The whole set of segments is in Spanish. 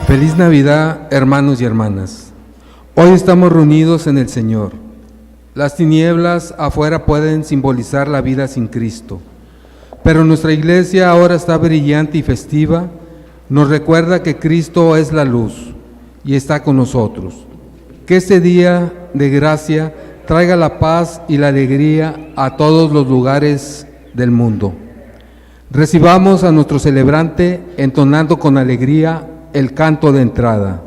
Feliz Navidad, hermanos y hermanas. Hoy estamos reunidos en el Señor. Las tinieblas afuera pueden simbolizar la vida sin Cristo, pero nuestra iglesia ahora está brillante y festiva. Nos recuerda que Cristo es la luz y está con nosotros. Que este día de gracia traiga la paz y la alegría a todos los lugares del mundo. Recibamos a nuestro celebrante entonando con alegría el canto de entrada.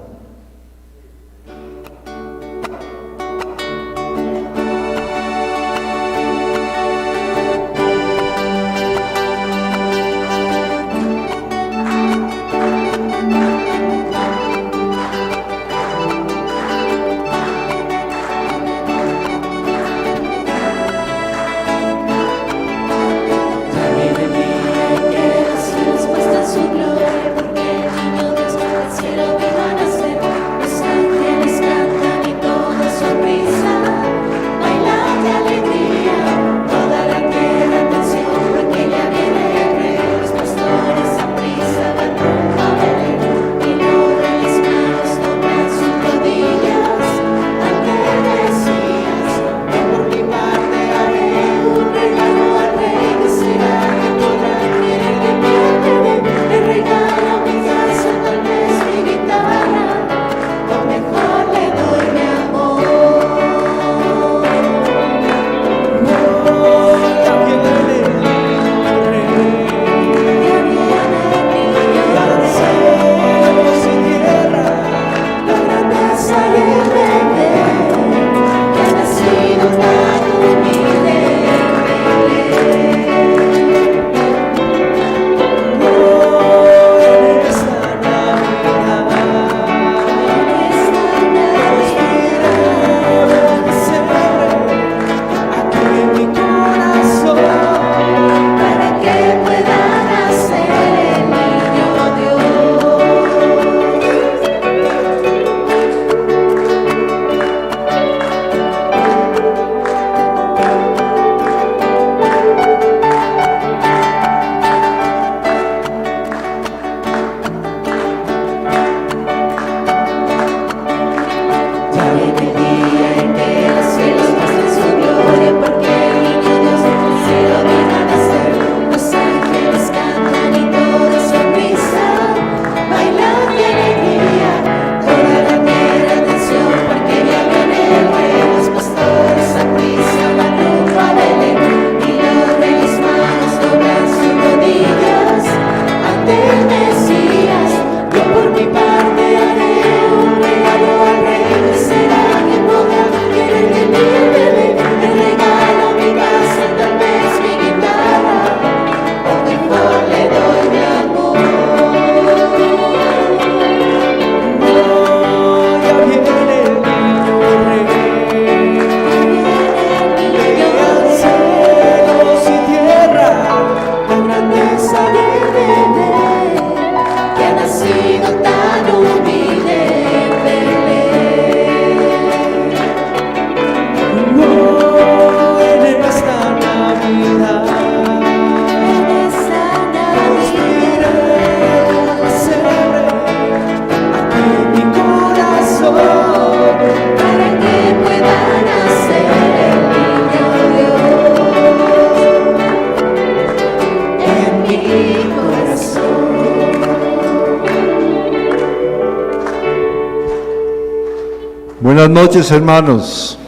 Buenas noches, hermanos.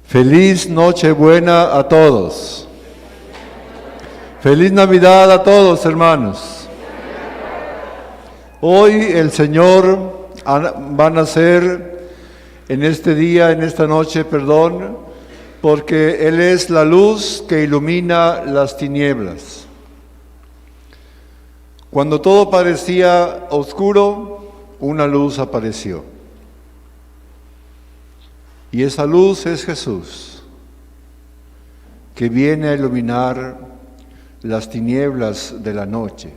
Feliz Nochebuena a todos. Feliz Navidad a todos, hermanos. Hoy el Señor va a nacer en este día, en esta noche, porque Él es la luz que ilumina las tinieblas. Cuando todo parecía oscuro, una luz apareció. Y esa luz es Jesús, que viene a iluminar las tinieblas de la noche.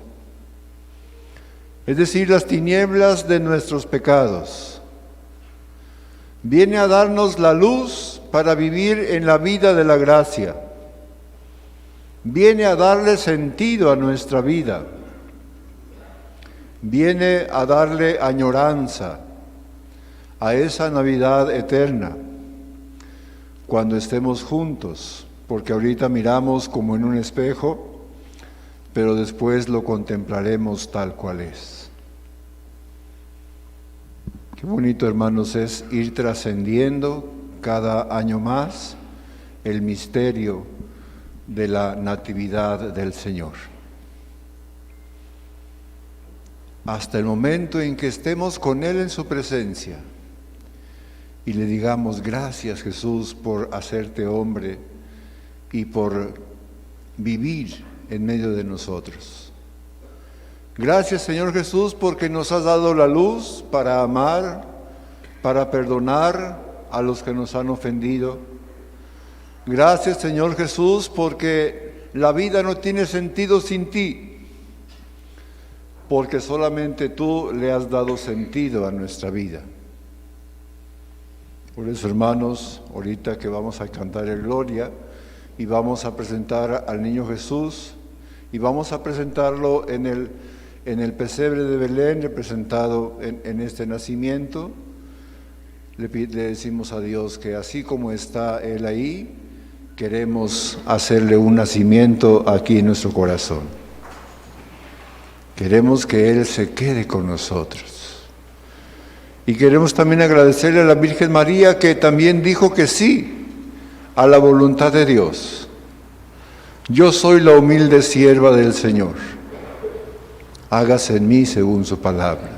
Es decir, las tinieblas de nuestros pecados. Viene a darnos la luz para vivir en la vida de la gracia. Viene a darle sentido a nuestra vida. viene a darle añoranza a esa Navidad eterna, cuando estemos juntos, porque ahorita miramos como en un espejo, pero después lo contemplaremos tal cual es. Qué bonito, hermanos, es ir trascendiendo cada año más el misterio de la natividad del Señor. Hasta el momento en que estemos con Él en su presencia y le digamos: gracias, Jesús, por hacerte hombre y por vivir en medio de nosotros. Gracias, Señor Jesús, porque nos has dado la luz para amar, para perdonar a los que nos han ofendido. Gracias, Señor Jesús, porque la vida no tiene sentido sin ti, porque solamente tú le has dado sentido a nuestra vida. Por eso, hermanos, ahorita que vamos a cantar el Gloria y vamos a presentar al niño Jesús y vamos a presentarlo en el pesebre de Belén, representado en este nacimiento, le decimos a Dios que así como está Él ahí, queremos hacerle un nacimiento aquí en nuestro corazón. Queremos que Él se quede con nosotros. Y queremos también agradecerle a la Virgen María, que también dijo que sí a la voluntad de Dios. Yo soy la humilde sierva del Señor. Hágase en mí según su palabra.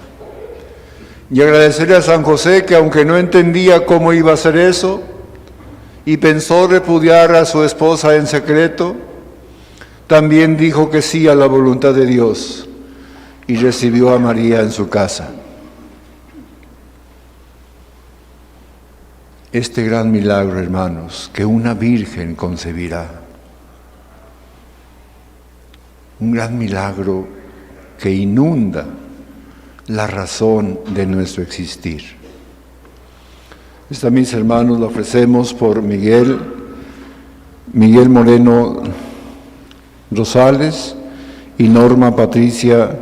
Y agradecerle a San José, que aunque no entendía cómo iba a hacer eso, y pensó repudiar a su esposa en secreto, también dijo que sí a la voluntad de Dios y recibió a María en su casa. Este gran milagro, hermanos, que una virgen concebirá, un gran milagro que inunda la razón de nuestro existir. Esta misa, hermanos, la ofrecemos por Miguel Moreno Rosales y Norma Patricia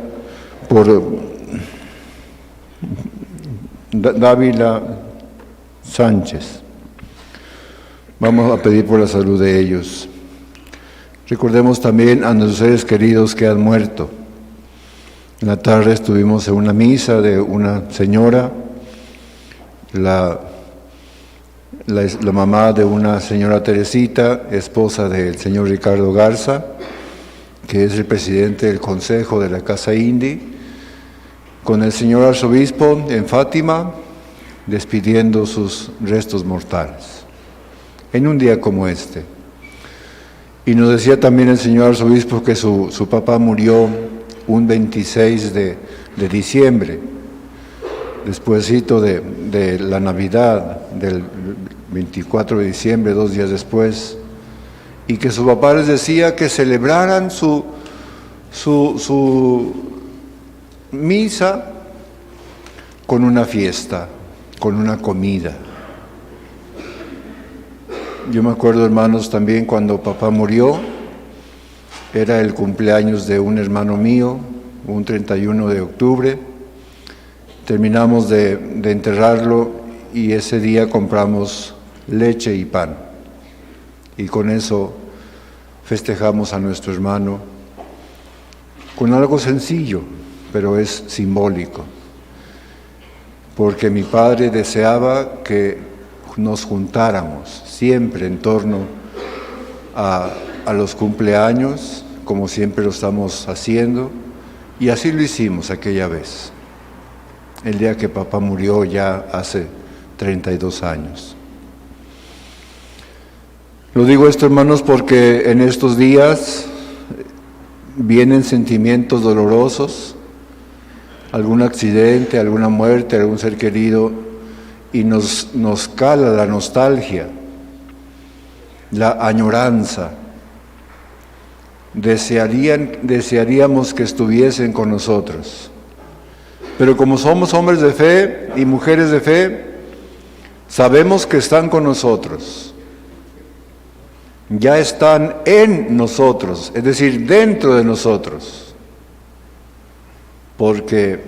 por Dávila Sánchez. Vamos a pedir por la salud de ellos. Recordemos también a nuestros seres queridos que han muerto. En la tarde estuvimos en una misa de una señora, la mamá de una señora Teresita, esposa del señor Ricardo Garza, que es el presidente del consejo de la Casa Indy, con el señor arzobispo en Fátima, despidiendo sus restos mortales, en un día como este. Y nos decía también el señor arzobispo que su papá murió un 26 de diciembre, despuésito de la Navidad, del 24 de diciembre, 2 días después, y que su papá les decía que celebraran su misa con una fiesta, con una comida. Yo me acuerdo, hermanos, también cuando papá murió, era el cumpleaños de un hermano mío, un 31 de octubre, terminamos de enterrarlo y ese día compramos leche y pan. Y con eso festejamos a nuestro hermano con algo sencillo, pero es simbólico. Porque mi padre deseaba que nos juntáramos siempre en torno a los cumpleaños, como siempre lo estamos haciendo, y así lo hicimos aquella vez, el día que papá murió ya hace 32 años. Lo digo esto, hermanos, porque en estos días vienen sentimientos dolorosos, algún accidente, alguna muerte, algún ser querido, y nos cala la nostalgia, la añoranza. Desearíamos que estuviesen con nosotros. Pero como somos hombres de fe y mujeres de fe, sabemos que están con nosotros. Ya están en nosotros, es decir, dentro de nosotros. porque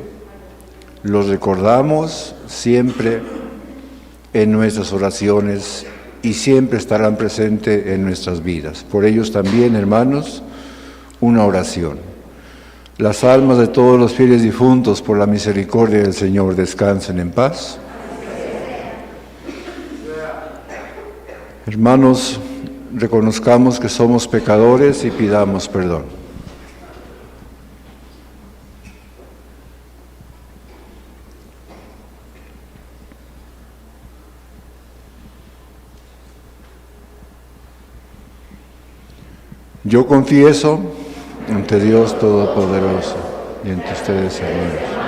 los recordamos siempre en nuestras oraciones y siempre estarán presentes en nuestras vidas. Por ellos también, hermanos, una oración. Las almas de todos los fieles difuntos, por la misericordia del Señor, descansen en paz. Hermanos, reconozcamos que somos pecadores y pidamos perdón. Yo confieso ante Dios Todopoderoso y ante ustedes, hermanos,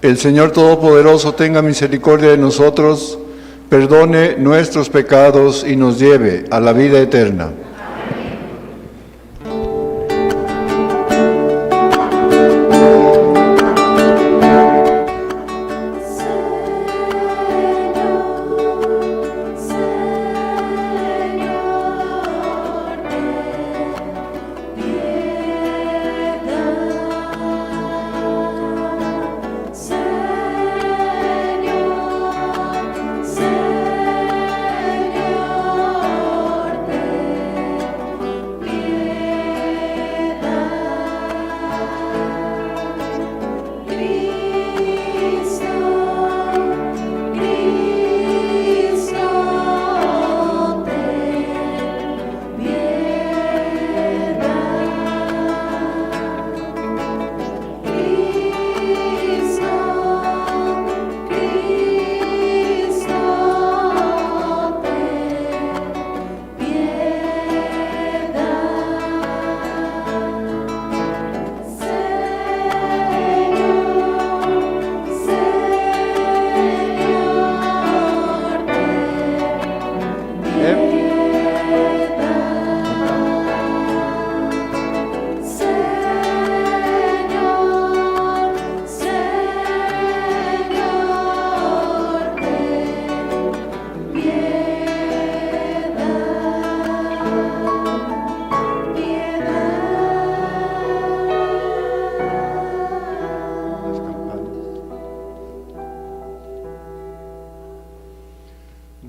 el Señor Todopoderoso tenga misericordia de nosotros, perdone nuestros pecados y nos lleve a la vida eterna.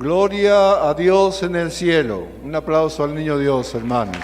Gloria a Dios en el cielo. Un aplauso al niño Dios, hermanos.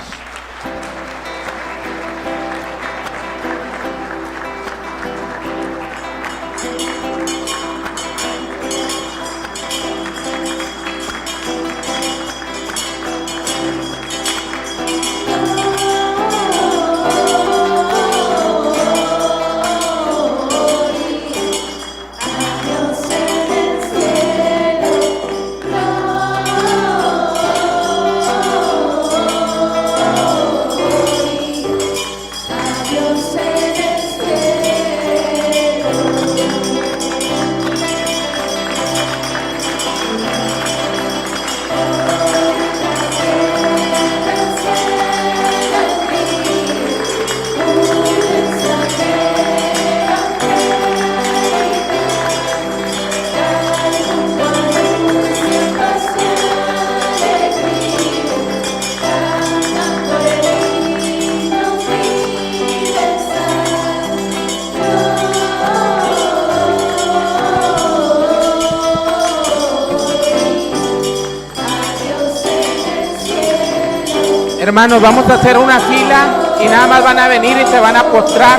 Hermanos, vamos a hacer una fila y nada más van a venir y se van a postrar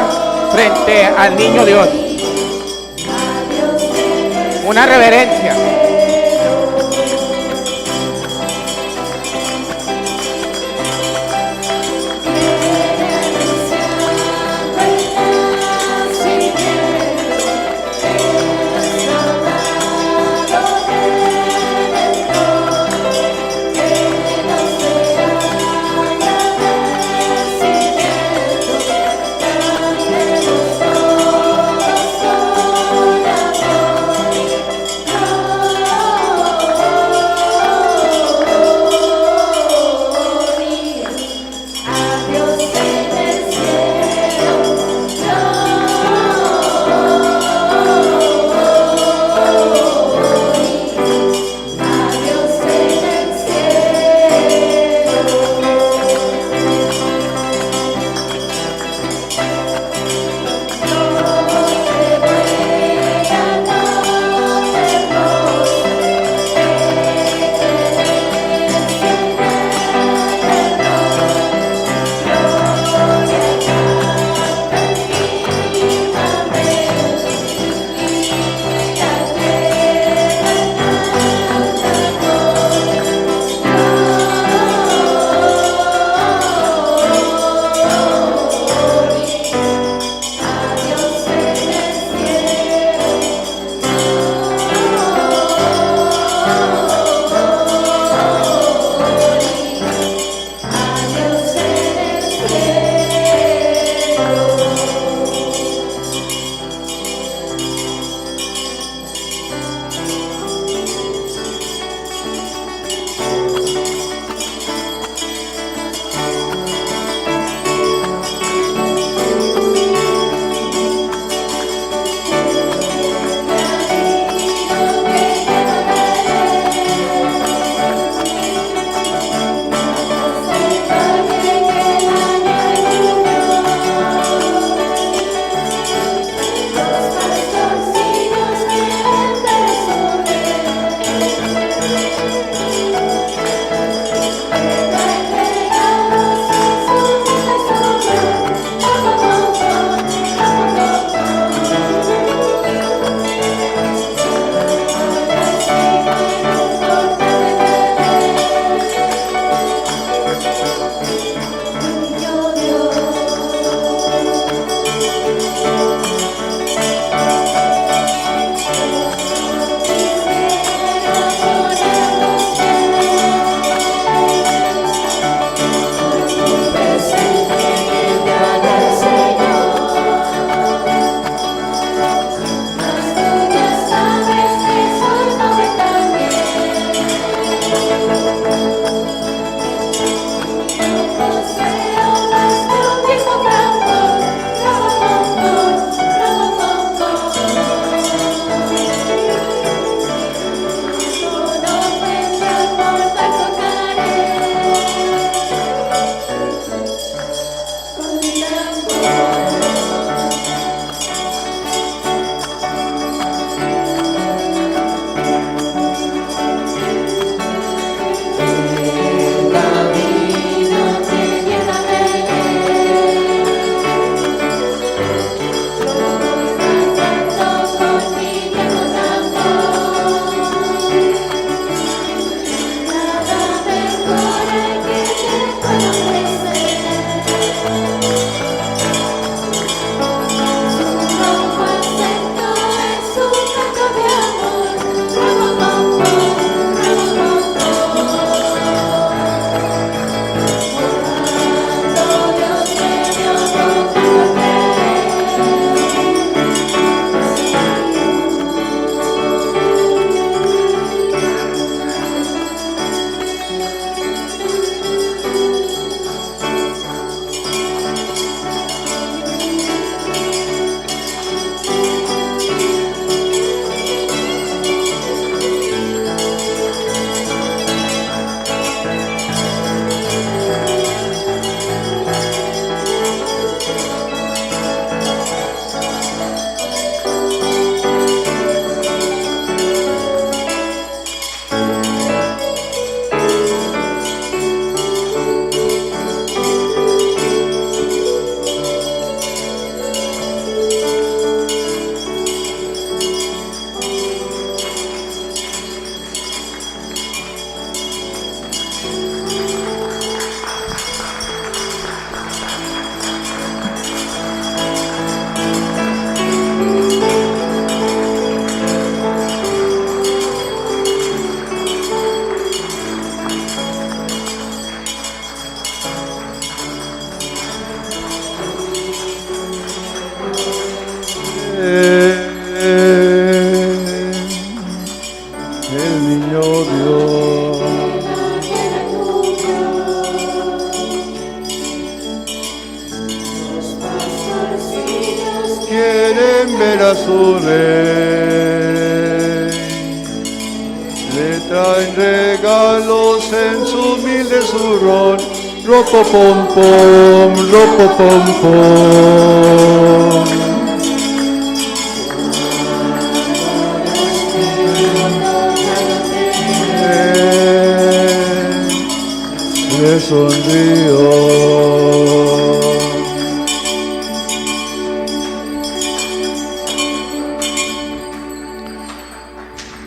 frente al niño Dios. Una reverencia. El niño Dios. Quieren ver a su rey, le traen regalos en su humilde zurrón, ropo pom pom, ropo pom pom. Le sonrió.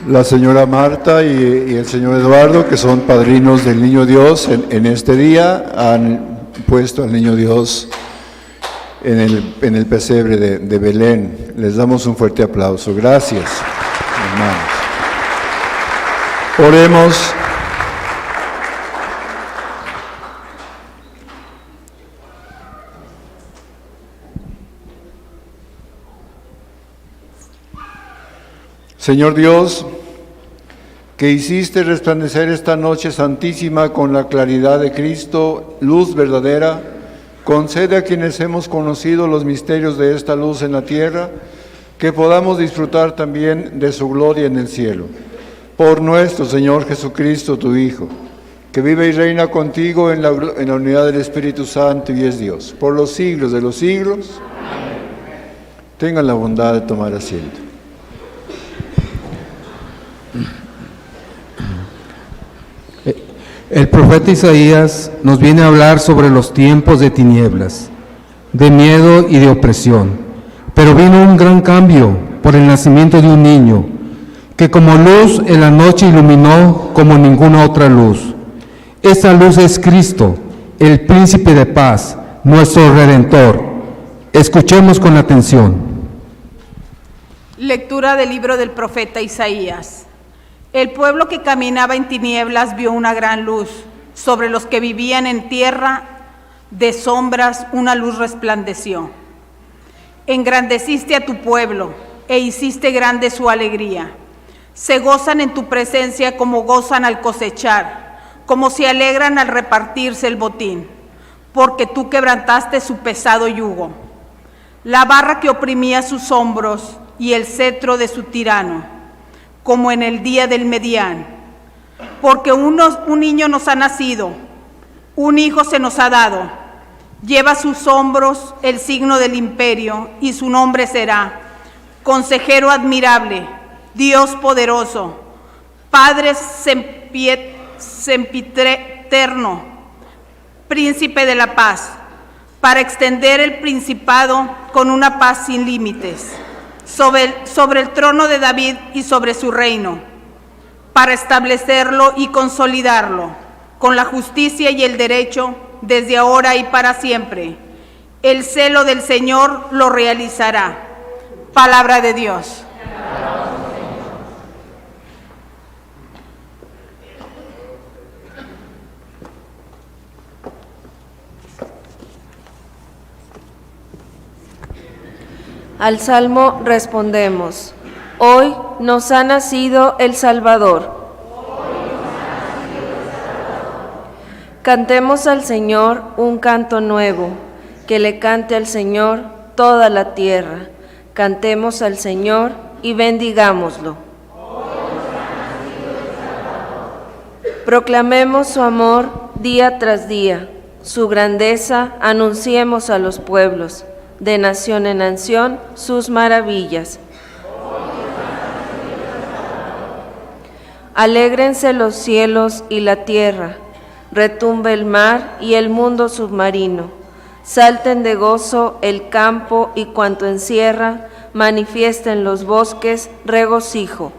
La señora Marta y el señor Eduardo, que son padrinos del Niño Dios, en este día han puesto al Niño Dios en el pesebre de Belén. Les damos un fuerte aplauso. Gracias, hermanos. Oremos. Señor Dios, que hiciste resplandecer esta noche santísima con la claridad de Cristo, luz verdadera, concede a quienes hemos conocido los misterios de esta luz en la tierra, que podamos disfrutar también de su gloria en el cielo. Por nuestro Señor Jesucristo, tu Hijo, que vive y reina contigo en la unidad del Espíritu Santo y es Dios, por los siglos de los siglos. Amén. Tengan la bondad de tomar asiento. El profeta Isaías nos viene a hablar sobre los tiempos de tinieblas, de miedo y de opresión. Pero vino un gran cambio por el nacimiento de un niño, que como luz en la noche iluminó como ninguna otra luz. Esa luz es Cristo, el príncipe de paz, nuestro Redentor. Escuchemos con atención. Lectura del libro del profeta Isaías. El pueblo que caminaba en tinieblas vio una gran luz. Sobre los que vivían en tierra de sombras, una luz resplandeció. Engrandeciste a tu pueblo e hiciste grande su alegría. Se gozan en tu presencia como gozan al cosechar, como se alegran al repartirse el botín, porque tú quebrantaste su pesado yugo, la barra que oprimía sus hombros y el cetro de su tirano, como en el día del Medián. Porque un niño nos ha nacido, un hijo se nos ha dado, lleva a sus hombros el signo del imperio, y su nombre será Consejero admirable, Dios poderoso, Padre sempiterno, Príncipe de la paz, para extender el principado con una paz sin límites, sobre el trono de David y sobre su reino, para establecerlo y consolidarlo con la justicia y el derecho desde ahora y para siempre. El celo del Señor lo realizará. Palabra de Dios. Al Salmo respondemos: hoy nos ha nacido el Salvador. Cantemos al Señor un canto nuevo, que le cante al Señor toda la tierra. Cantemos al Señor y bendigámoslo. Proclamemos su amor día tras día, su grandeza anunciemos a los pueblos, de nación en nación sus maravillas. Alégrense los cielos y la tierra, retumbe el mar y el mundo submarino. Salten de gozo el campo y cuanto encierra, manifiesten los bosques regocijo.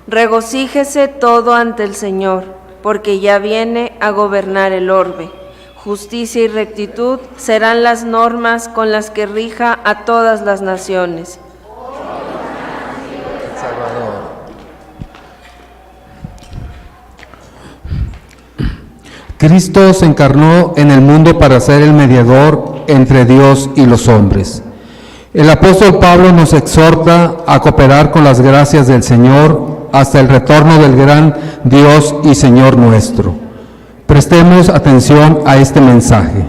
Regocíjese todo ante el Señor, porque ya viene a gobernar el orbe. Justicia y rectitud serán las normas con las que rija a todas las naciones. Cristo se encarnó en el mundo para ser el mediador entre Dios y los hombres. El apóstol Pablo nos exhorta a cooperar con las gracias del Señor hasta el retorno del gran Dios y Señor nuestro. Prestemos atención a este mensaje.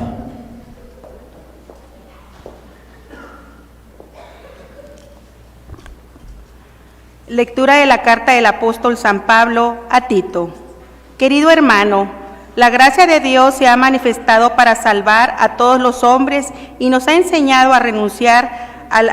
Lectura de la carta del apóstol San Pablo a Tito. Querido hermano, la gracia de Dios se ha manifestado para salvar a todos los hombres y nos ha enseñado a renunciar a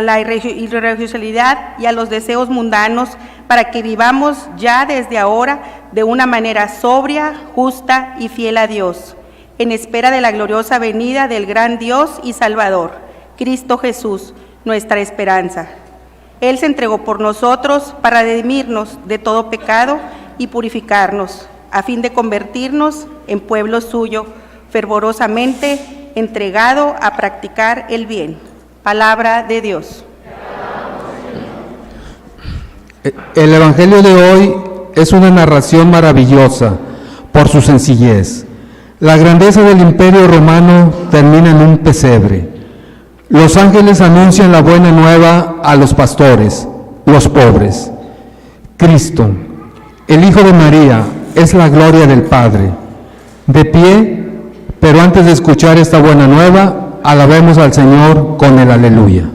la irreligiosidad y a los deseos mundanos para que vivamos ya desde ahora de una manera sobria, justa y fiel a Dios, en espera de la gloriosa venida del gran Dios y Salvador, Cristo Jesús, nuestra esperanza. Él se entregó por nosotros para redimirnos de todo pecado y purificarnos, a fin de convertirnos en pueblo suyo, fervorosamente entregado a practicar el bien. Palabra de Dios. El Evangelio de hoy es una narración maravillosa por su sencillez. La grandeza del Imperio Romano termina en un pesebre. Los ángeles anuncian la buena nueva a los pastores, los pobres. Cristo, el Hijo de María, es la gloria del Padre. De pie, pero antes de escuchar esta buena nueva, alabemos al Señor con el aleluya.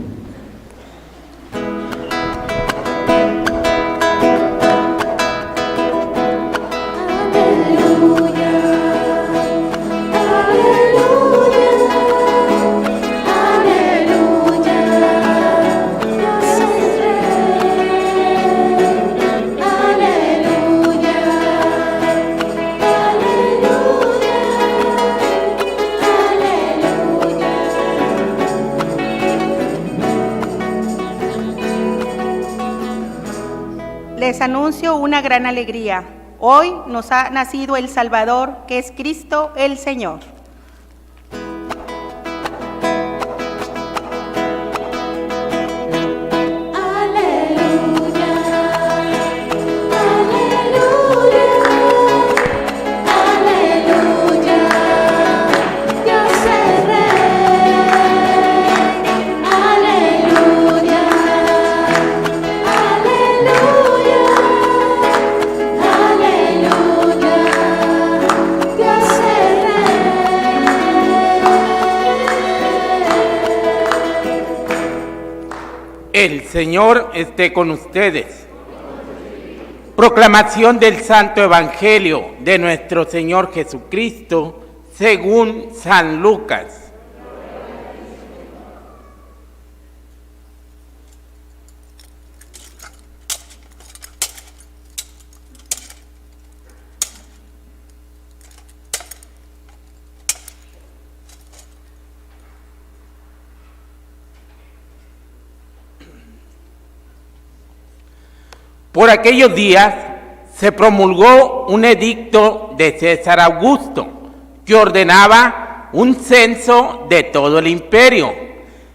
Les anuncio una gran alegría. Hoy nos ha nacido el Salvador, que es Cristo el Señor. El Señor esté con ustedes. Proclamación del Santo Evangelio de nuestro Señor Jesucristo según San Lucas. Por aquellos días se promulgó un edicto de César Augusto que ordenaba un censo de todo el imperio.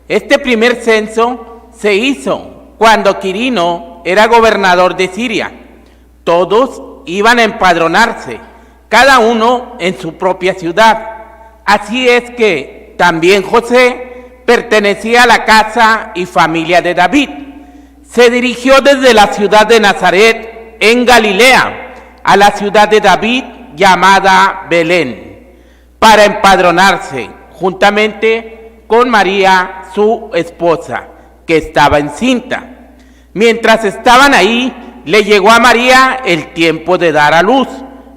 Este primer censo se hizo cuando Quirino era gobernador de Siria. Todos iban a empadronarse, cada uno en su propia ciudad. Así es que también José, pertenecía a la casa y familia de David. Se dirigió desde la ciudad de Nazaret, en Galilea, a la ciudad de David llamada Belén, para empadronarse juntamente con María, su esposa, que estaba encinta. Mientras estaban ahí, le llegó a María el tiempo de dar a luz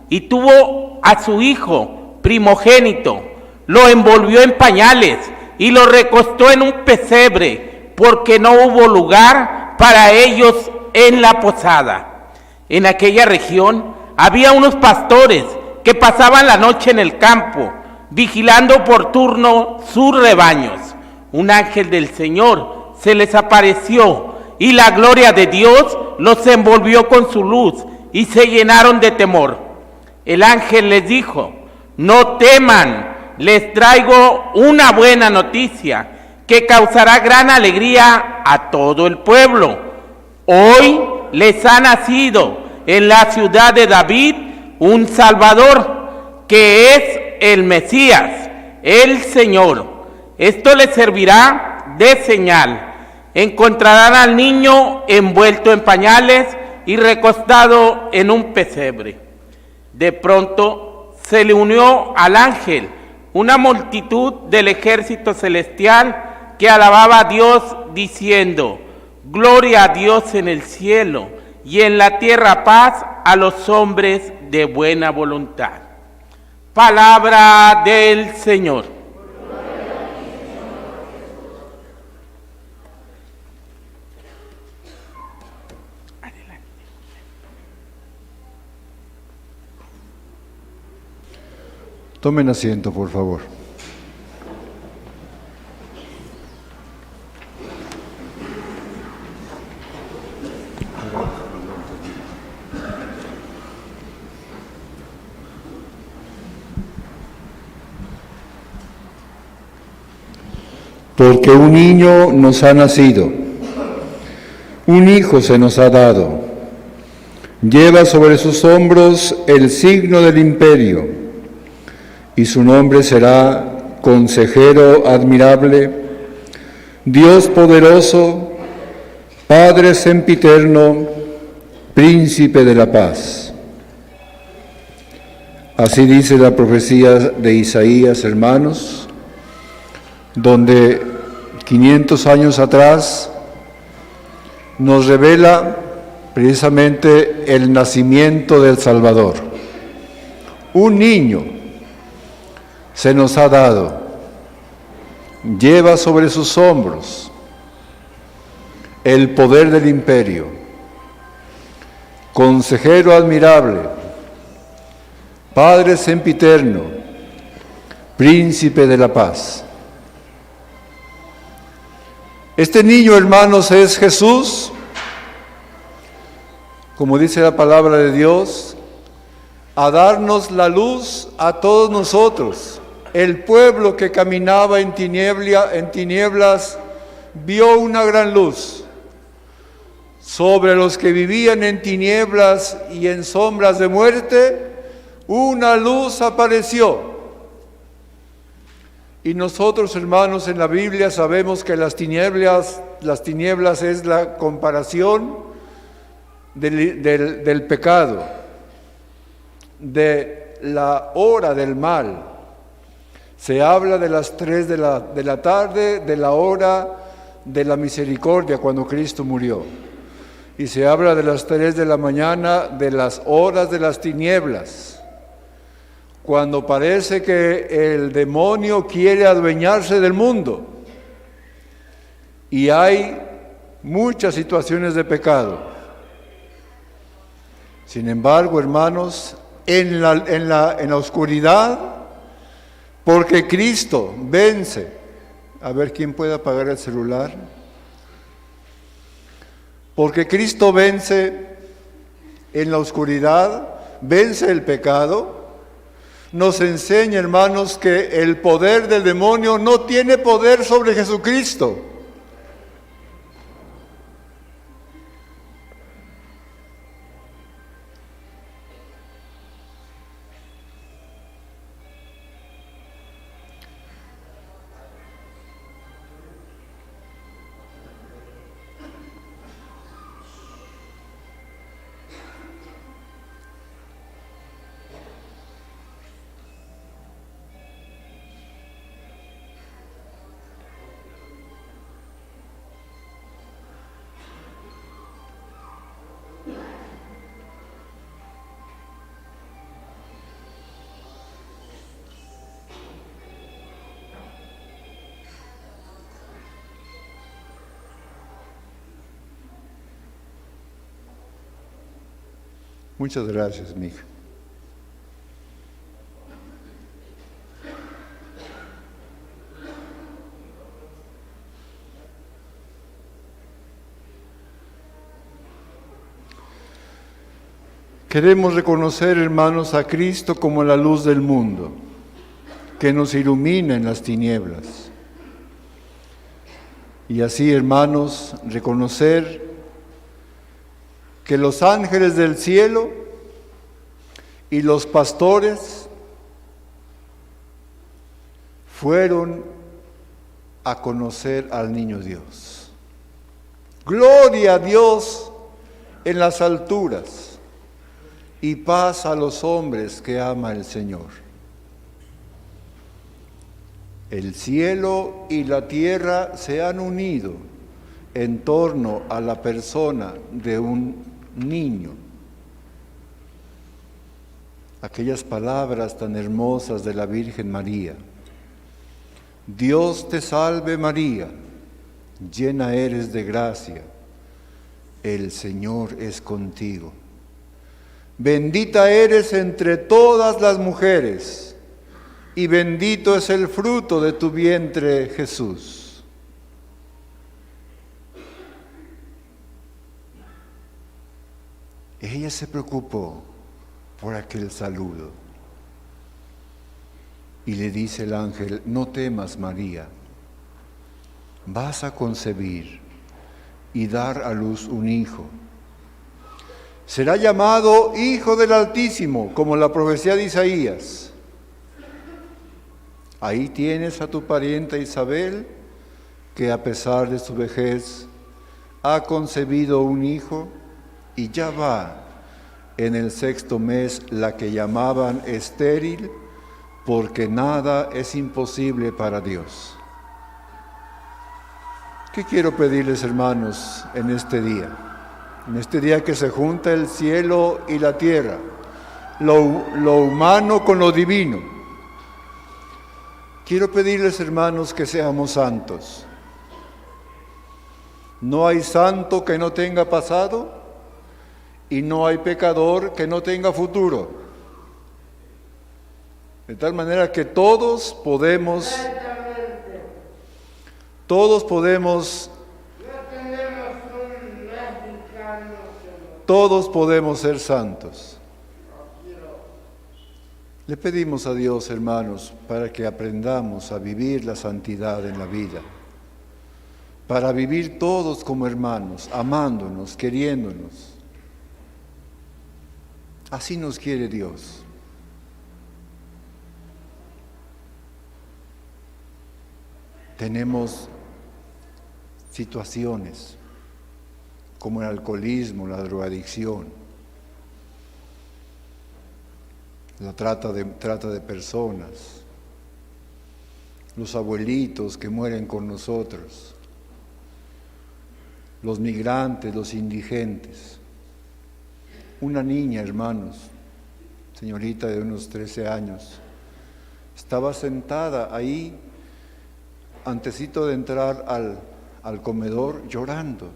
y tuvo a su hijo primogénito. Lo envolvió en pañales y lo recostó en un pesebre, porque no hubo lugar para ellos en la posada. En aquella región había unos pastores que pasaban la noche en el campo, vigilando por turno sus rebaños. Un ángel del Señor se les apareció y la gloria de Dios los envolvió con su luz y se llenaron de temor. El ángel les dijo: no teman, les traigo una buena noticia que causará gran alegría a todo el pueblo. Hoy les ha nacido en la ciudad de David un Salvador, que es el Mesías, el Señor. Esto les servirá de señal. Encontrarán al niño envuelto en pañales y recostado en un pesebre. De pronto se le unió al ángel una multitud del ejército celestial que alababa a Dios diciendo: gloria a Dios en el cielo y en la tierra paz a los hombres de buena voluntad. Palabra del Señor. Tomen asiento, por favor. Porque un niño nos ha nacido, un hijo se nos ha dado, lleva sobre sus hombros el signo del imperio, y su nombre será Consejero Admirable, Dios Poderoso, Padre Sempiterno, Príncipe de la Paz. Así dice la profecía de Isaías, hermanos, donde 500 años atrás nos revela precisamente el nacimiento del Salvador. Un niño se nos ha dado, lleva sobre sus hombros el poder del imperio, Consejero admirable, Padre sempiterno, Príncipe de la paz. Este niño, hermanos, es Jesús, como dice la palabra de Dios, a darnos la luz a todos nosotros. El pueblo que caminaba en tinieblas vio una gran luz. Sobre los que vivían en tinieblas y en sombras de muerte, una luz apareció. Y nosotros, hermanos, en la Biblia sabemos que las tinieblas es la comparación del pecado, de la hora del mal. Se habla de las 3 de la tarde, de la hora de la misericordia, cuando Cristo murió. Y se habla de las 3 de la mañana, de las horas de las tinieblas, cuando parece que el demonio quiere adueñarse del mundo. Y hay muchas situaciones de pecado. Sin embargo, hermanos, en la oscuridad, porque Cristo vence. A ver, ¿quién puede apagar el celular? Porque Cristo vence en la oscuridad, vence el pecado. Nos enseña, hermanos, que el poder del demonio no tiene poder sobre Jesucristo. Muchas gracias, mija. Queremos reconocer, hermanos, a Cristo como la luz del mundo, que nos ilumina en las tinieblas. Y así, hermanos, reconocer que los ángeles del cielo y los pastores fueron a conocer al niño Dios. Gloria a Dios en las alturas y paz a los hombres que ama el Señor. El cielo y la tierra se han unido en torno a la persona de un niño. Aquellas palabras tan hermosas de la Virgen María. Dios te salve María, llena eres de gracia, el Señor es contigo. Bendita eres entre todas las mujeres, y bendito es el fruto de tu vientre, Jesús. Ella se preocupó por aquel saludo. Y le dice el ángel, no temas, María, vas a concebir y dar a luz un hijo. Será llamado Hijo del Altísimo, como la profecía de Isaías. Ahí tienes a tu parienta Isabel, que a pesar de su vejez ha concebido un hijo y ya va en el 6º mes la que llamaban estéril, porque nada es imposible para Dios. ¿Qué quiero pedirles, hermanos, en este día? En este día que se junta el cielo y la tierra, lo humano con lo divino. Quiero pedirles, hermanos, que seamos santos. No hay santo que no tenga pasado y no hay pecador que no tenga futuro. De tal manera que todos podemos ser santos. Le pedimos a Dios, hermanos, para que aprendamos a vivir la santidad en la vida, para vivir todos como hermanos, amándonos, queriéndonos. Así nos quiere Dios. Tenemos situaciones como el alcoholismo, la drogadicción, la trata de personas, los abuelitos que mueren con nosotros, los migrantes, los indigentes. Una niña, hermanos, señorita de unos 13 años, estaba sentada ahí, antesito de entrar al comedor, llorando.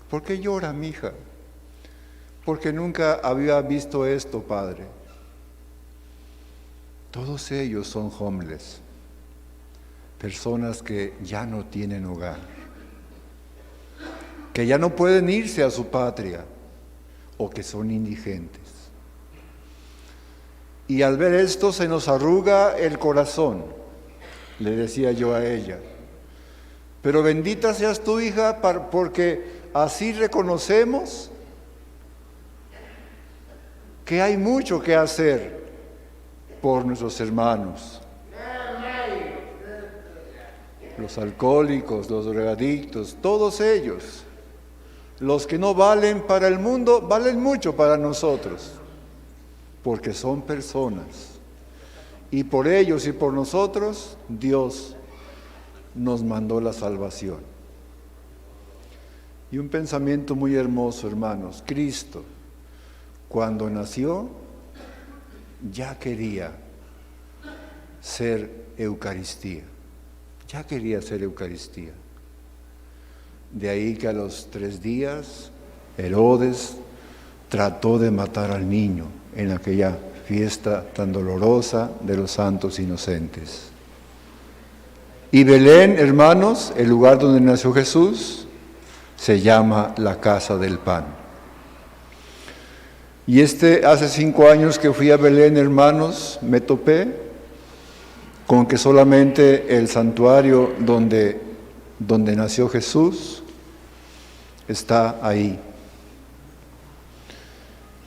¿Por qué llora, mija? Porque nunca había visto esto, padre. Todos ellos son homeless, personas que ya no tienen hogar, que ya no pueden irse a su patria o que son indigentes. Y al ver esto se nos arruga el corazón, le decía yo a ella. Pero bendita seas tú, hija, porque así reconocemos que hay mucho que hacer por nuestros hermanos. Los alcohólicos, los drogadictos, todos ellos. Los que no valen para el mundo, valen mucho para nosotros, porque son personas. Y por ellos y por nosotros, Dios nos mandó la salvación. Y un pensamiento muy hermoso, hermanos. Cristo, cuando nació, ya quería ser Eucaristía. Ya quería ser Eucaristía. De ahí que a los 3 días, Herodes trató de matar al niño en aquella fiesta tan dolorosa de los santos inocentes. Y Belén, hermanos, el lugar donde nació Jesús, se llama la casa del pan. Y hace 5 años que fui a Belén, hermanos, me topé con que solamente el santuario donde nació Jesús está ahí.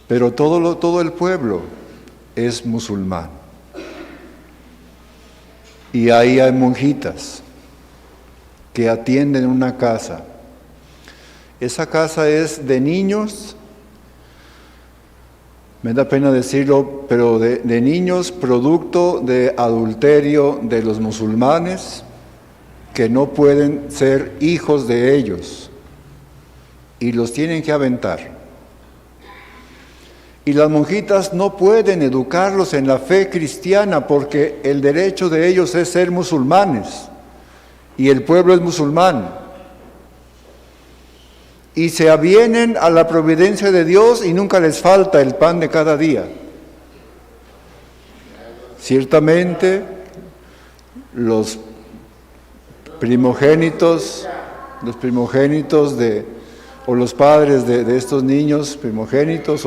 Pero todo el pueblo es musulmán. Y ahí hay monjitas que atienden una casa. Esa casa es de niños, me da pena decirlo, pero de niños producto de adulterio de los musulmanes que no pueden ser hijos de ellos y los tienen que aventar. Y las monjitas no pueden educarlos en la fe cristiana porque el derecho de ellos es ser musulmanes y el pueblo es musulmán. Y se avienen a la providencia de Dios y nunca les falta el pan de cada día. Ciertamente, los primogénitos o los padres de estos niños primogénitos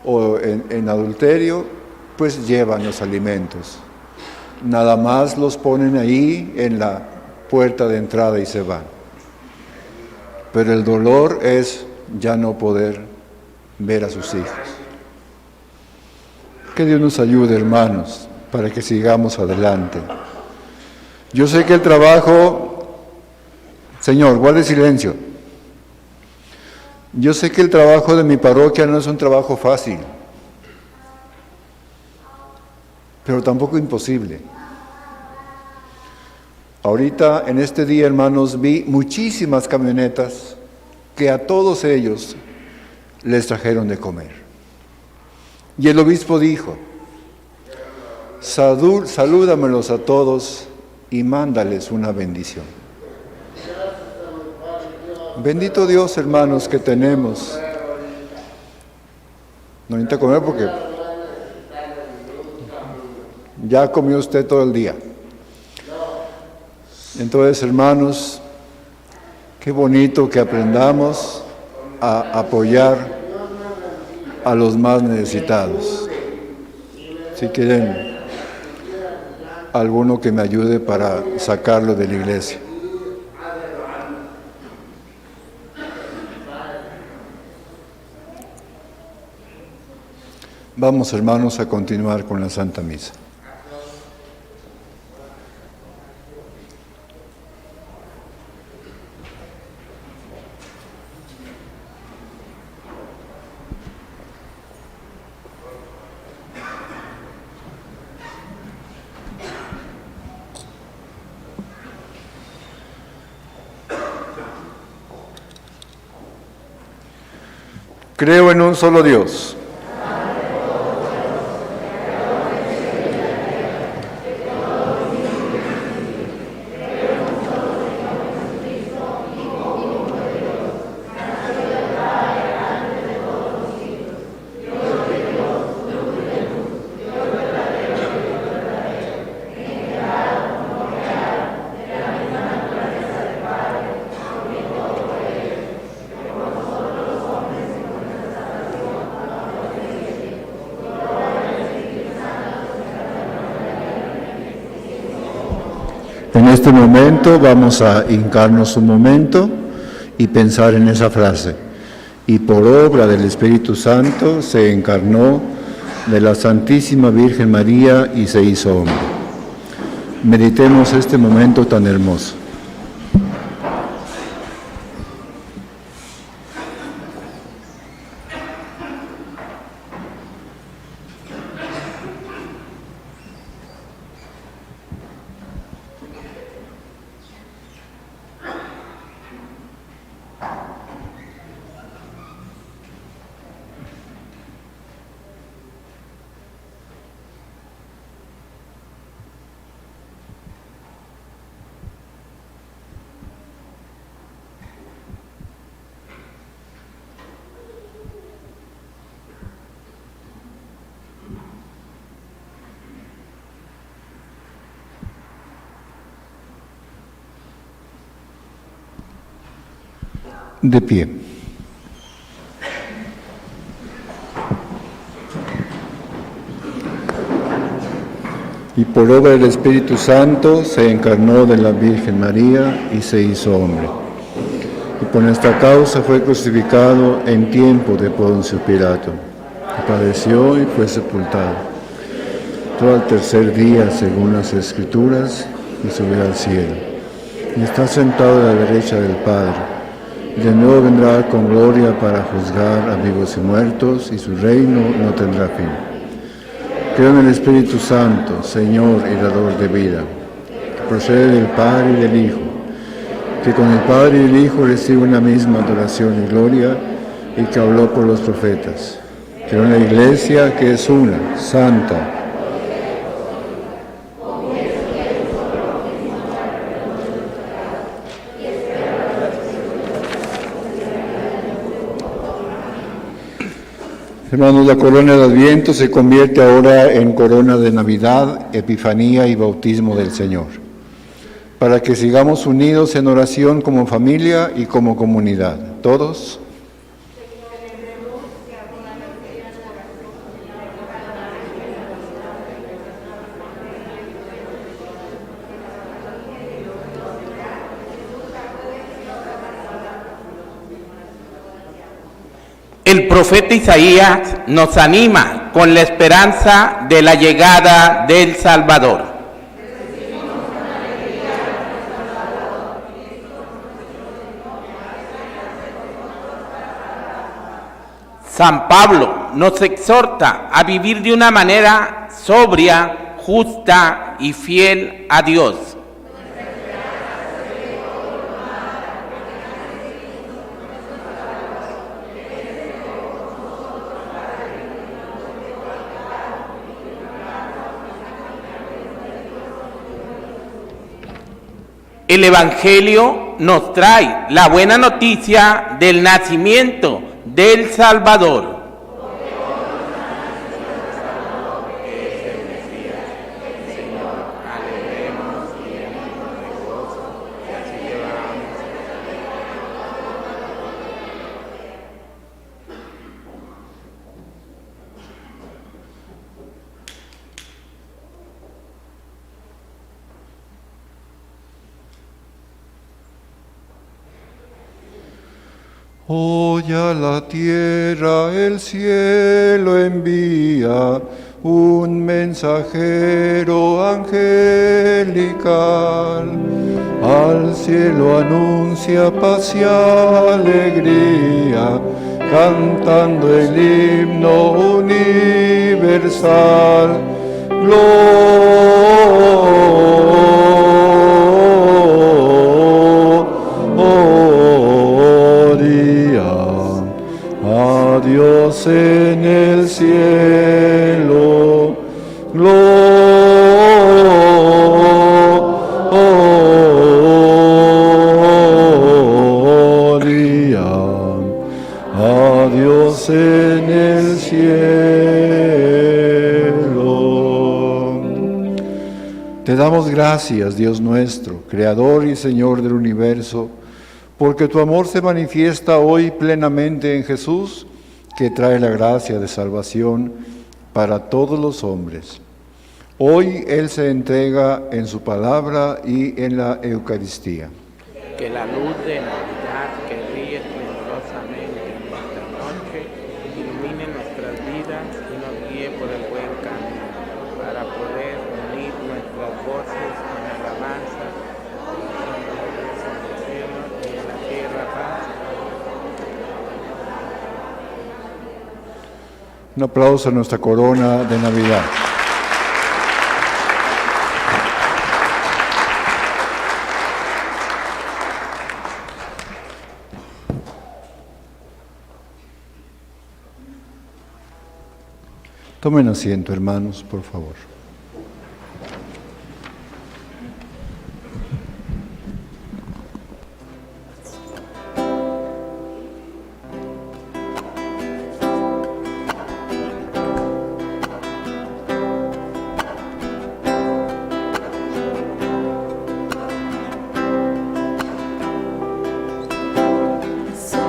o en adulterio, pues llevan los alimentos. Nada más los ponen ahí en la puerta de entrada y se van. Pero el dolor es ya no poder ver a sus hijos. Que Dios nos ayude, hermanos, para que sigamos adelante. Yo sé que el trabajo, Señor, guarde silencio. Yo sé que el trabajo de mi parroquia no es un trabajo fácil, pero tampoco imposible. Ahorita, en este día, hermanos, vi muchísimas camionetas que a todos ellos les trajeron de comer. Y el obispo dijo, salúdamelos a todos y mándales una bendición. Bendito Dios, hermanos, que tenemos. No necesita comer porque ya comió usted todo el día. Entonces, hermanos, qué bonito que aprendamos a apoyar a los más necesitados. Si quieren alguno que me ayude para sacarlo de la iglesia. Vamos, hermanos, a continuar con la Santa Misa. Creo en un solo Dios. En este momento vamos a hincarnos un momento y pensar en esa frase. Y por obra del Espíritu Santo se encarnó de la Santísima Virgen María y se hizo hombre. Meditemos este momento tan hermoso. De pie. Y por obra del Espíritu Santo se encarnó de la Virgen María y se hizo hombre. Y por nuestra causa fue crucificado en tiempo de Poncio Pilato. Y padeció y fue sepultado. Todo al tercer día, según las Escrituras, y subió al cielo. Y está sentado a la derecha del Padre. Y de nuevo vendrá con gloria para juzgar a vivos y muertos, y su reino no tendrá fin. Creo en el Espíritu Santo, Señor y dador de vida, que procede del Padre y del Hijo, que con el Padre y el Hijo recibe una misma adoración y gloria, y que habló por los profetas. Creo en la Iglesia, que es una, santa. Hermanos, la corona de Adviento se convierte ahora en corona de Navidad, Epifanía y bautismo del Señor, para que sigamos unidos en oración como familia y como comunidad. Todos. El profeta Isaías nos anima con la esperanza de la llegada del Salvador. San Pablo nos exhorta a vivir de una manera sobria, justa y fiel a Dios. El Evangelio nos trae la buena noticia del nacimiento del Salvador. Hoy a la tierra el cielo envía un mensajero angelical. Al cielo anuncia paz y alegría, cantando el himno universal. Dios en el cielo, gloria a Dios en el cielo. Te damos gracias, Dios nuestro, Creador y Señor del universo, porque tu amor se manifiesta hoy plenamente en Jesús, que trae la gracia de salvación para todos los hombres. Hoy Él se entrega en su palabra y en la Eucaristía. Que la luz de Navidad que ríe esplendorosamente en esta noche ilumine nuestras vidas y nos guíe por el buen camino, para poder unir nuestras voces en alabanza en el cielo y en la tierra paz. Un aplauso a nuestra corona de Navidad. Tomen asiento, hermanos, por favor. Soy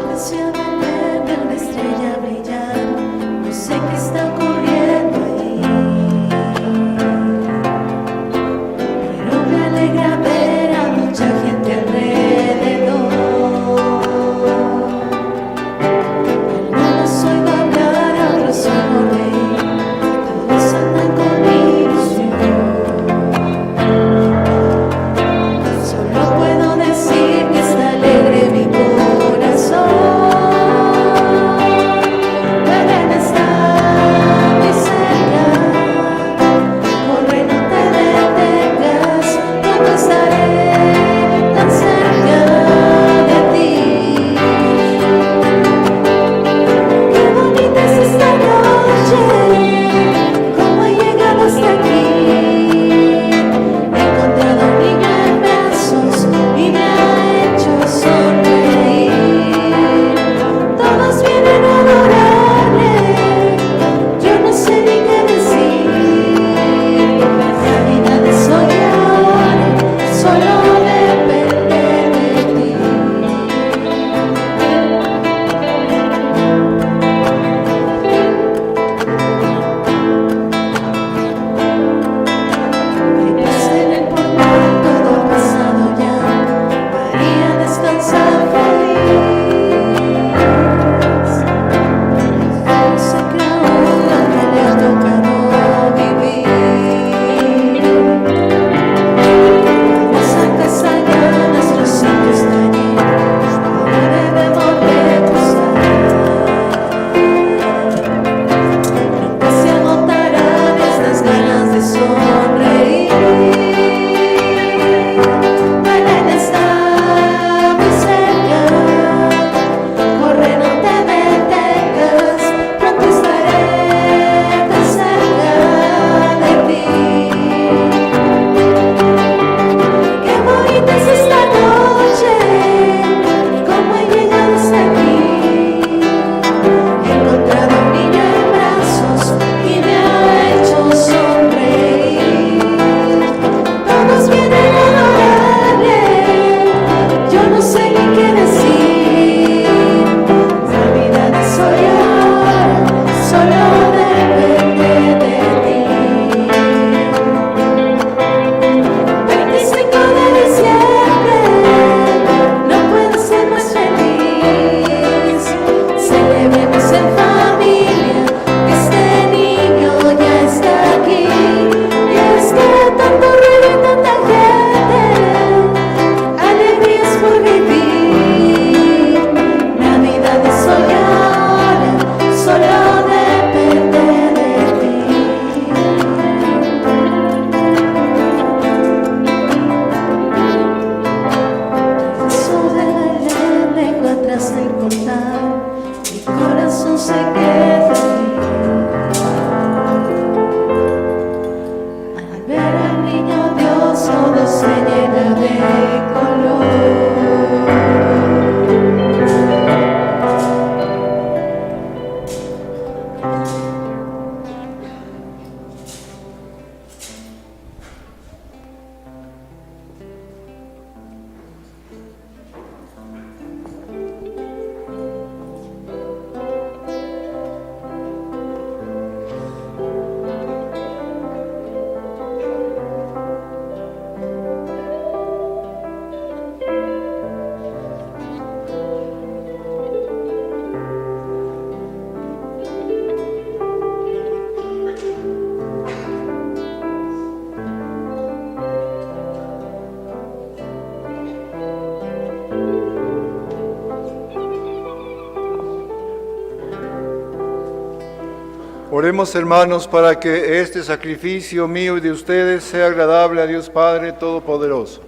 Oremos, hermanos, para que este sacrificio mío y de ustedes sea agradable a Dios Padre Todopoderoso.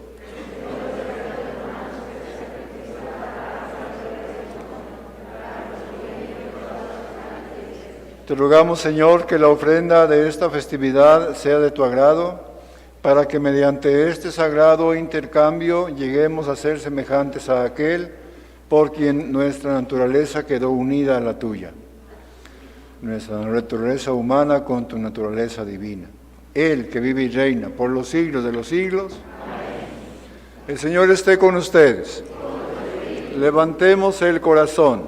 Te rogamos, Señor, que la ofrenda de esta festividad sea de tu agrado, para que mediante este sagrado intercambio lleguemos a ser semejantes a aquel por quien nuestra naturaleza quedó unida a la tuya. Nuestra naturaleza humana con tu naturaleza divina. Él que vive y reina por los siglos de los siglos. Amén. El Señor esté con ustedes. Levantemos el corazón.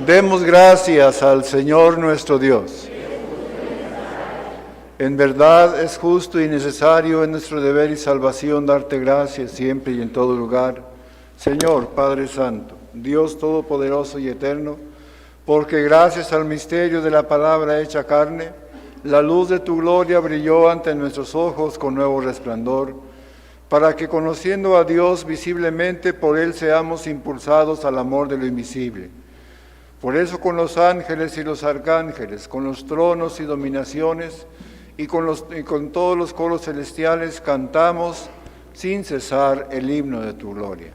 Demos gracias al Señor nuestro Dios. En verdad es justo y necesario en nuestro deber y salvación darte gracias siempre y en todo lugar, Señor Padre Santo, Dios Todopoderoso y Eterno, porque gracias al misterio de la palabra hecha carne, la luz de tu gloria brilló ante nuestros ojos con nuevo resplandor, para que conociendo a Dios visiblemente por Él seamos impulsados al amor de lo invisible. Por eso con los ángeles y los arcángeles, con los tronos y dominaciones, y con todos los coros celestiales cantamos sin cesar el himno de tu gloria.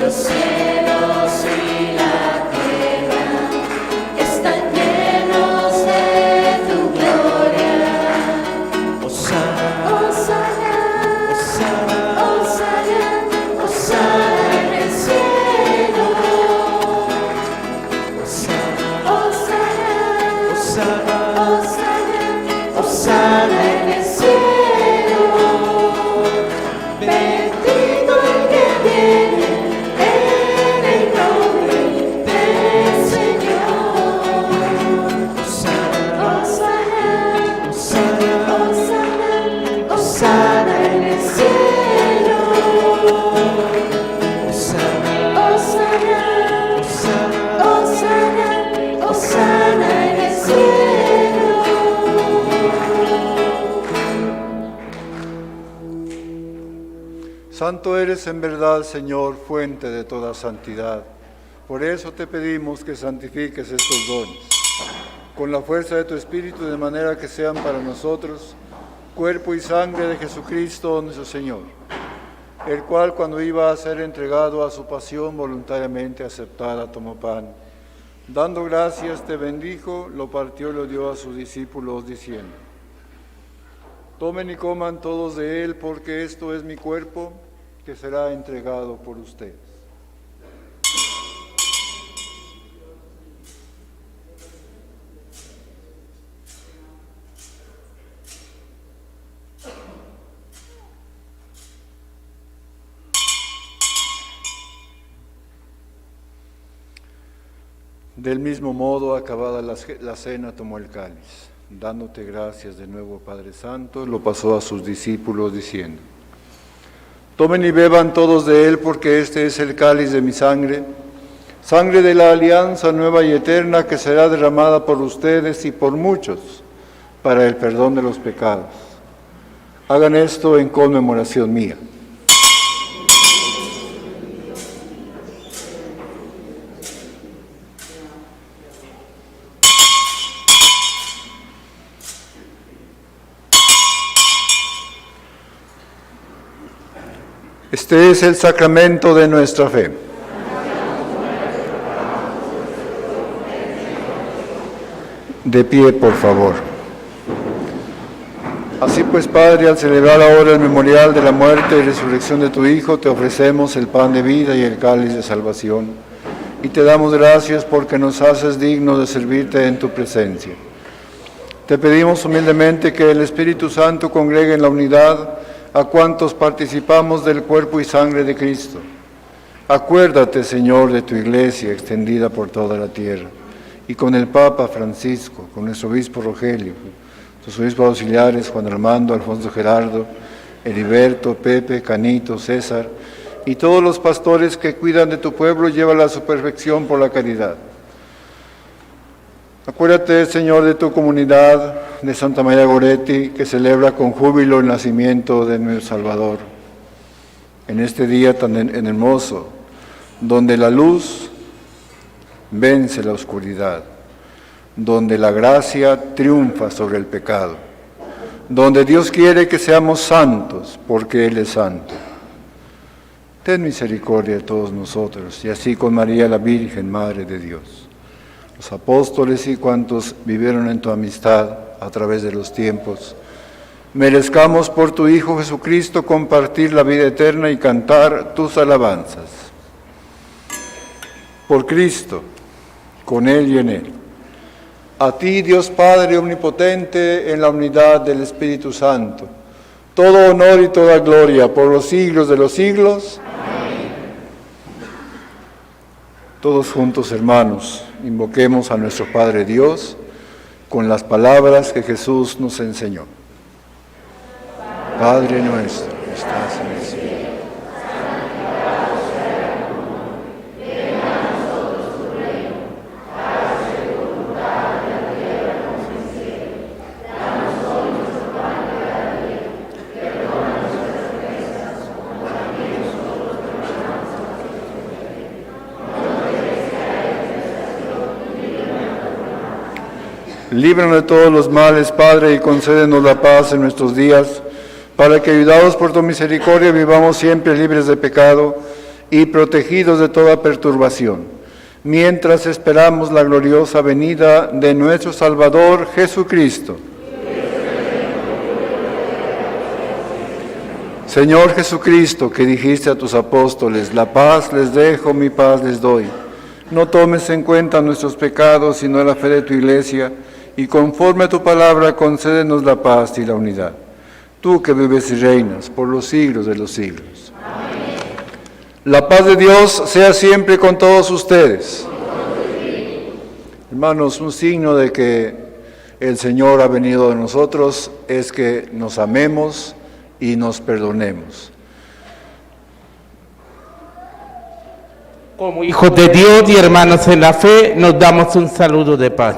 Los cielos Santo eres en verdad, Señor, fuente de toda santidad. Por eso te pedimos que santifiques estos dones con la fuerza de tu Espíritu, de manera que sean para nosotros cuerpo y sangre de Jesucristo nuestro Señor, el cual, cuando iba a ser entregado a su pasión voluntariamente aceptada, tomó pan. Dando gracias, te bendijo, lo partió y lo dio a sus discípulos, diciendo: tomen y coman todos de él, porque esto es mi cuerpo, que será entregado por ustedes. Del mismo modo, acabada la cena, tomó el cáliz. Dándote gracias de nuevo, Padre Santo, lo pasó a sus discípulos, diciendo: tomen y beban todos de él, porque este es el cáliz de mi sangre, sangre de la alianza nueva y eterna, que será derramada por ustedes y por muchos para el perdón de los pecados. Hagan esto en conmemoración mía. Este es el sacramento de nuestra fe. De pie, por favor. Así pues, Padre, al celebrar ahora el memorial de la muerte y resurrección de tu Hijo, te ofrecemos el pan de vida y el cáliz de salvación, y te damos gracias porque nos haces dignos de servirte en tu presencia. Te pedimos humildemente que el Espíritu Santo congregue en la unidad a cuantos participamos del cuerpo y sangre de Cristo. Acuérdate, Señor, de tu Iglesia extendida por toda la tierra, y con el Papa Francisco, con nuestro obispo Rogelio, tus obispos auxiliares Juan Armando, Alfonso Gerardo, Heriberto, Pepe, Canito, César, y todos los pastores que cuidan de tu pueblo, llévala a su perfección por la caridad. Acuérdate, Señor, de tu comunidad de Santa María Goretti, que celebra con júbilo el nacimiento de nuestro Salvador. En este día tan hermoso, donde la luz vence la oscuridad, donde la gracia triunfa sobre el pecado, donde Dios quiere que seamos santos, porque Él es santo. Ten misericordia de todos nosotros, y así con María la Virgen, Madre de Dios, los apóstoles y cuantos vivieron en tu amistad a través de los tiempos, merezcamos por tu Hijo Jesucristo compartir la vida eterna y cantar tus alabanzas. Por Cristo, con Él y en Él. A ti, Dios Padre omnipotente, en la unidad del Espíritu Santo, todo honor y toda gloria por los siglos de los siglos. Amén. Todos juntos, hermanos, invoquemos a nuestro Padre Dios con las palabras que Jesús nos enseñó. Padre nuestro, que estás en el cielo, santificado sea tu nombre, venga a nosotros tu reino, hágase tu voluntad en la tierra como en el cielo. Danos hoy nuestro pan de cada día, perdona nuestras ofensas, como también nosotros perdonamos a los que nos ofenden. No nos dejes caer en tentación y líbranos del mal. Líbranos de todos los males, Padre, y concédenos la paz en nuestros días, para que, ayudados por tu misericordia, vivamos siempre libres de pecado y protegidos de toda perturbación, mientras esperamos la gloriosa venida de nuestro Salvador Jesucristo. Señor Jesucristo, que dijiste a tus apóstoles: la paz les dejo, mi paz les doy. No tomes en cuenta nuestros pecados, sino la fe de tu Iglesia, y conforme a tu palabra, concédenos la paz y la unidad. Tú que vives y reinas por los siglos de los siglos. Amén. La paz de Dios sea siempre con todos ustedes. Hermanos, un signo de que el Señor ha venido a nosotros es que nos amemos y nos perdonemos. Como hijos de Dios y hermanos en la fe, nos damos un saludo de paz.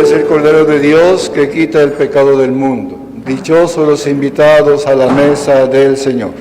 es el Cordero de Dios que quita el pecado del mundo. Dichosos los invitados a la mesa del Señor.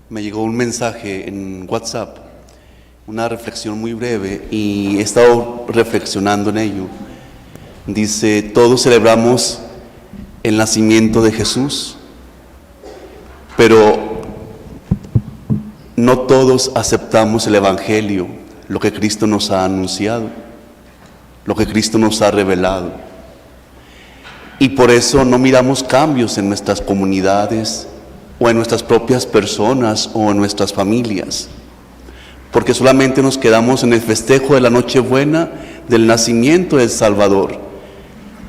me llegó un mensaje en WhatsApp, una reflexión muy breve, y he estado reflexionando en ello. Dice: todos celebramos el nacimiento de Jesús, pero no todos aceptamos el Evangelio, lo que Cristo nos ha anunciado, lo que Cristo nos ha revelado. Y por eso no miramos cambios en nuestras comunidades, o en nuestras propias personas, o en nuestras familias, porque solamente nos quedamos en el festejo de la Nochebuena, del nacimiento del Salvador.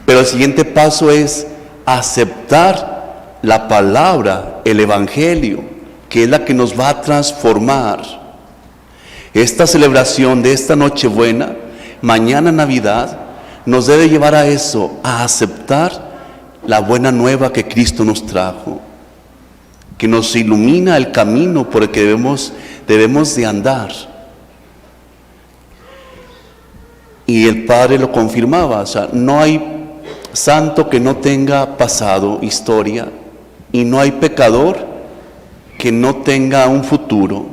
Pero el siguiente paso es aceptar la palabra, el Evangelio, que es la que nos va a transformar. Esta celebración de esta Nochebuena, mañana Navidad, nos debe llevar a eso, a aceptar la buena nueva que Cristo nos trajo, que nos ilumina el camino por el que debemos de andar. Y el Padre lo confirmaba, o sea, no hay santo que no tenga pasado, historia, y no hay pecador que no tenga un futuro.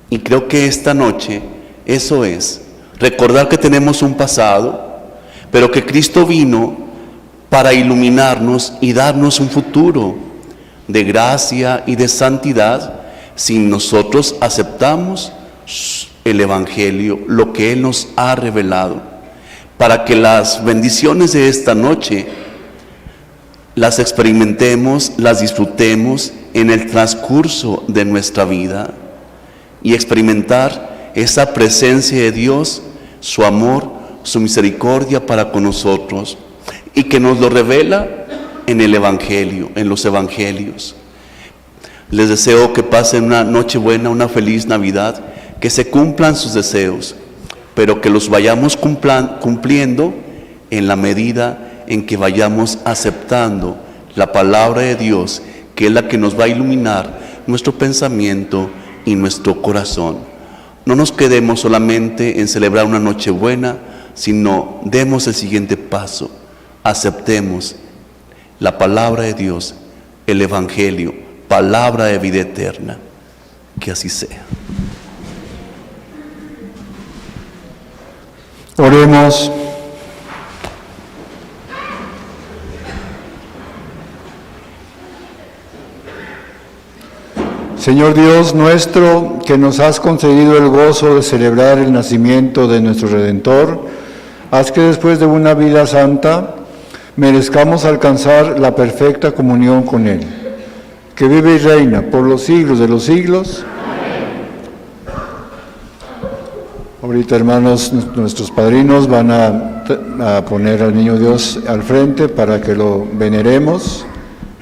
Y creo que esta noche eso es, recordar que tenemos un pasado, pero que Cristo vino para iluminarnos y darnos un futuro de gracia y de santidad, si nosotros aceptamos el Evangelio, lo que Él nos ha revelado, para que las bendiciones de esta noche las experimentemos, las disfrutemos en el transcurso de nuestra vida, y experimentar esa presencia de Dios, su amor, su misericordia para con nosotros, y que nos lo revela en el Evangelio, en los Evangelios. Les deseo que pasen una noche buena, una feliz Navidad, que se cumplan sus deseos, pero que los vayamos cumpliendo en la medida en que vayamos aceptando la palabra de Dios, que es la que nos va a iluminar nuestro pensamiento y nuestro corazón. No nos quedemos solamente en celebrar una noche buena, sino demos el siguiente paso, aceptemos la palabra de Dios, el Evangelio, palabra de vida eterna. Que así sea. Oremos. Señor Dios nuestro, que nos has concedido el gozo de celebrar el nacimiento de nuestro Redentor, haz que después de una vida santa merezcamos alcanzar la perfecta comunión con Él, que vive y reina por los siglos de los siglos. Ahorita, hermanos, nuestros padrinos van a poner al Niño Dios al frente para que lo veneremos.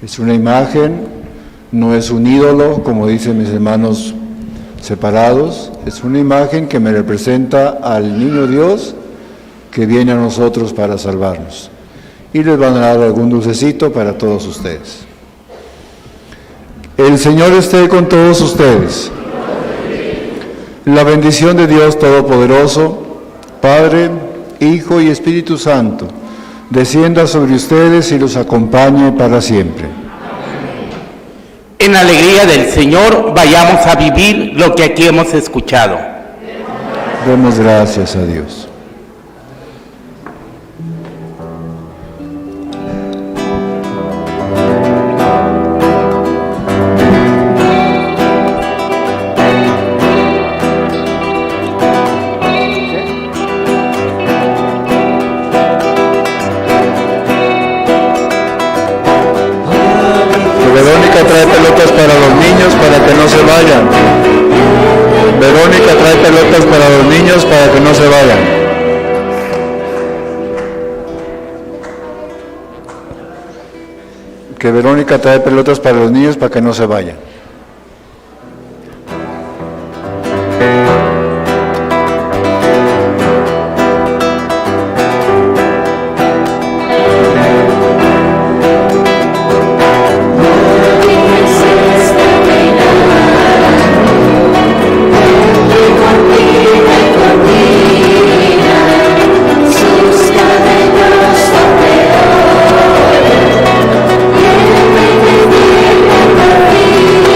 Es una imagen, no es un ídolo, como dicen mis hermanos separados. Es una imagen que me representa al Niño Dios que viene a nosotros para salvarnos. Y les van a dar algún dulcecito para todos ustedes. El Señor esté con todos ustedes. La bendición de Dios Todopoderoso, Padre, Hijo y Espíritu Santo, descienda sobre ustedes y los acompañe para siempre. En la alegría del Señor vayamos a vivir lo que aquí hemos escuchado. Demos gracias a Dios. Trae pelotas para los niños para que no se vayan. Verónica trae pelotas para los niños para que no se vayan. Que Verónica trae pelotas para los niños para que no se vayan. Thank you.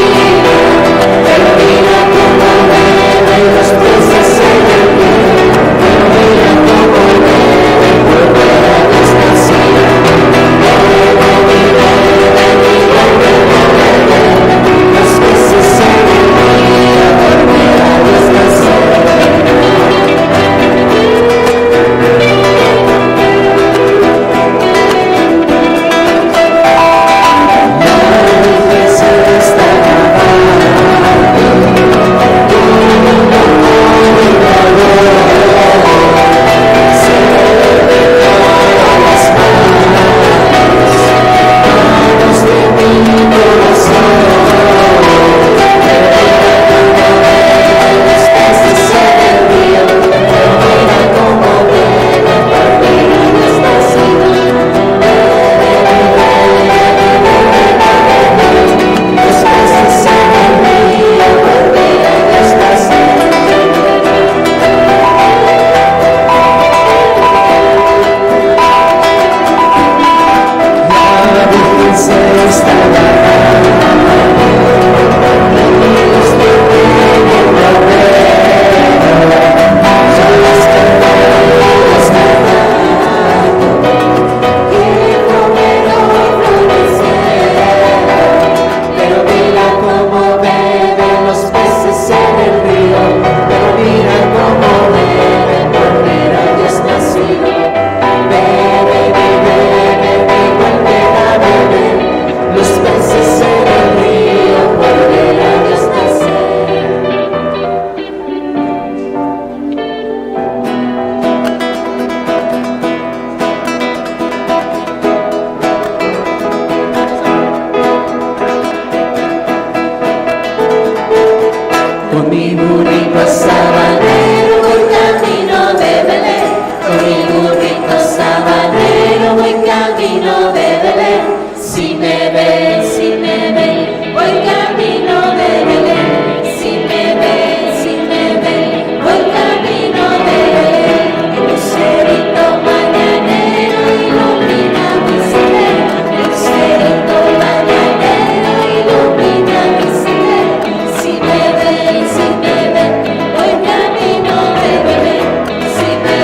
con mi burrito sabanero voy camino de Belén, con mi burrito sabanero voy camino de Belén. Si me ven, voy camino de Belén. Si me ven, voy camino de Belén. El lucerito mañanero ilumina mi sendero, el lucerito mañanero ilumina mi sendero. Si me ven, voy camino de Belén. Si me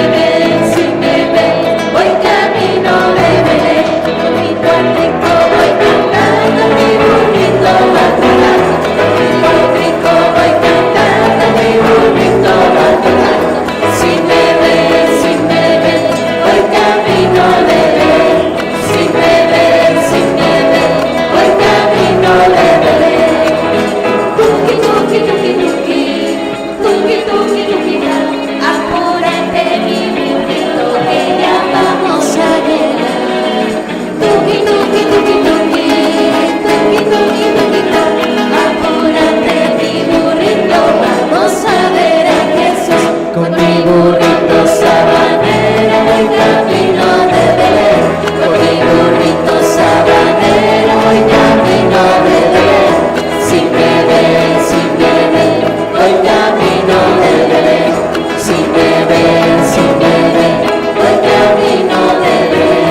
ven, voy camino de Belén. Con mi cuartico voy cantando, mi burrito va cantando. Con mi cuartico voy cantando, mi burrito va cantando. Si me ven, voy camino de Belén. Si me ven, voy camino de Belén. Tuki, tuki, tuki, tuki, tuki, tuki, tuki, ya. Apúrate mi burrito que ya vamos a llegar. Tuki, tuki, tuki, tuki, tuki, tuki, tuki, ya. Apúrate mi burrito, vamos a ver a Jesús. Con mi burrito sabanero voy camino de Belén. Con mi burrito sabanero voy camino de Belén. Si me ven, voy camino de Belén. Si me ven, voy camino de Belén.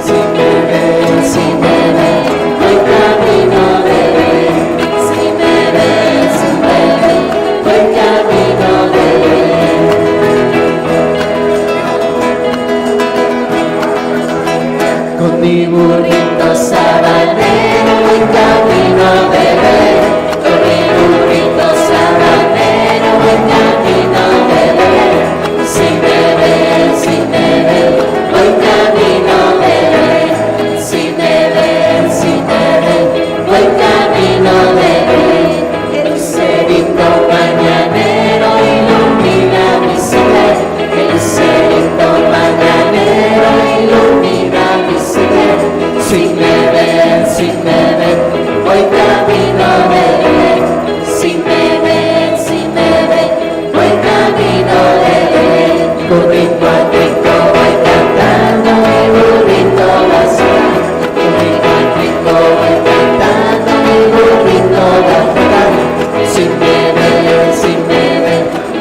Si me ven, voy camino de Belén. Si me ven, voy camino de Belén. Con mi burrito sabanero voy camino de Belén. Con mi burrito sabanero voy camino de Belén. Si me ven, voy camino de Belén. Si me ven, voy camino de Belén. El lucerito mañanero ilumina mi sendero. El lucerito mañanero ilumina mi sendero. Si me ven, voy camino de Belén. Si me ven, voy camino de Belén. Con mi cuartico voy cantando, mi burrito va sonando. Con mi cuartico voy cantando, mi burrito va sonando. Si me ven,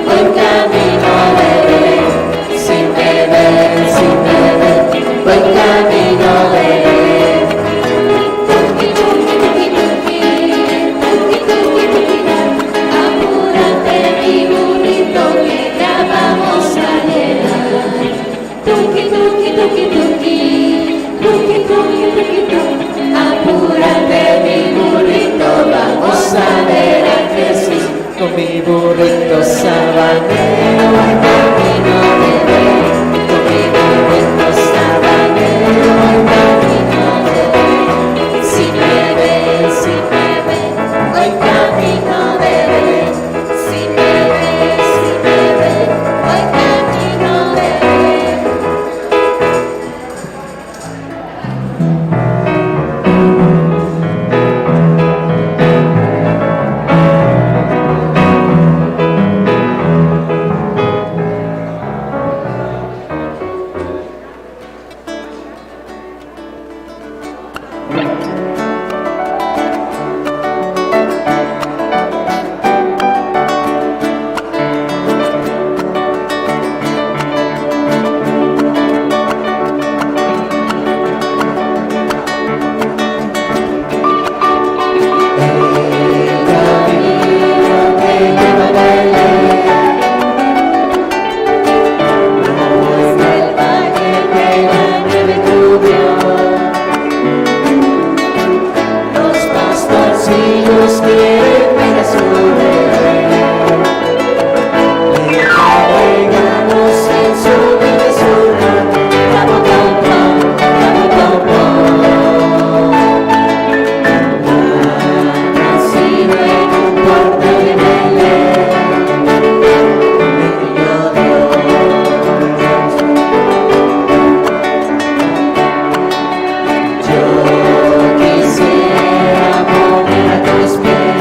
voy camino de Belén. Si me ven, voy camino de Belén. Tuki, tuki, tuki, tuki, tuki, tuki, tuki, ya. Apúrate mi burrito que ya vamos a llegar. Tuki, tuki, tuki, tuki, tuki, tuki, tuki, ya. Apúrate mi burrito, vamos a ver a Jesús. Con mi burrito sabanero voy camino de Belén. Con mi burrito sabanero voy camino de Belén. Si me ven, voy camino de Belén. Si me ven, voy camino de Belén. Quisiera poner a tus pies.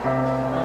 Amén.